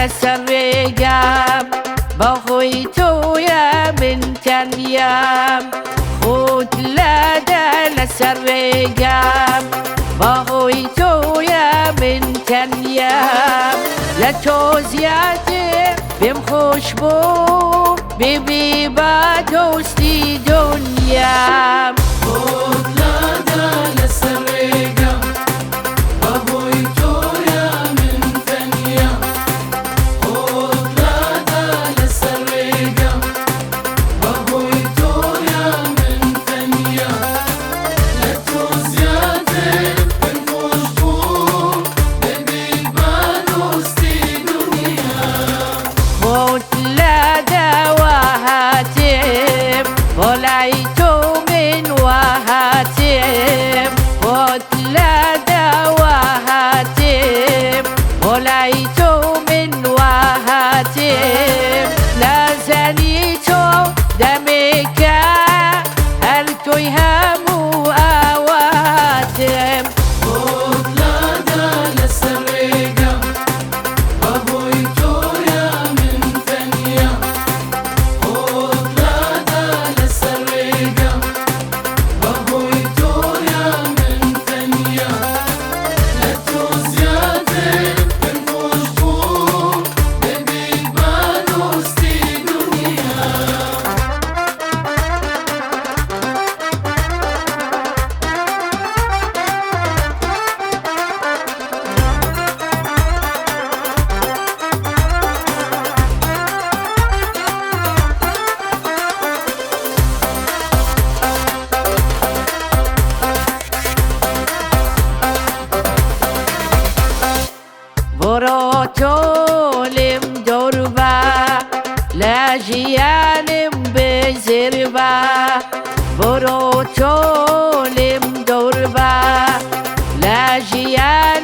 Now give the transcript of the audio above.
لسرقم با خوی تویا من تنیم خود لده لسرقم با خوی تویا من تنیم لتو زیاده بیم خوشبو ببی با دوستی دنیم خود لده لسرقم با خوی تویا من تنیم خود لده لسرقم با خوی تویا من تنیم لتو زیاده بیم خوشبو ببی با دوستی دنیم خود لده وهاتم ولعیتو من وهاتم خود لده وهاتم ولعیتو من وهاتم لازنیتو دمکه هل توی همو آواتم خود لده لسرقم با خوی تویا من تنیم خود لده لسرقم با خوی تویا من تنیم لتو زیاده بیم خوشبو ببی با دوستی دنیم برو تولم دربه لاجیانم بزربه برو تولم دربه لاجیانم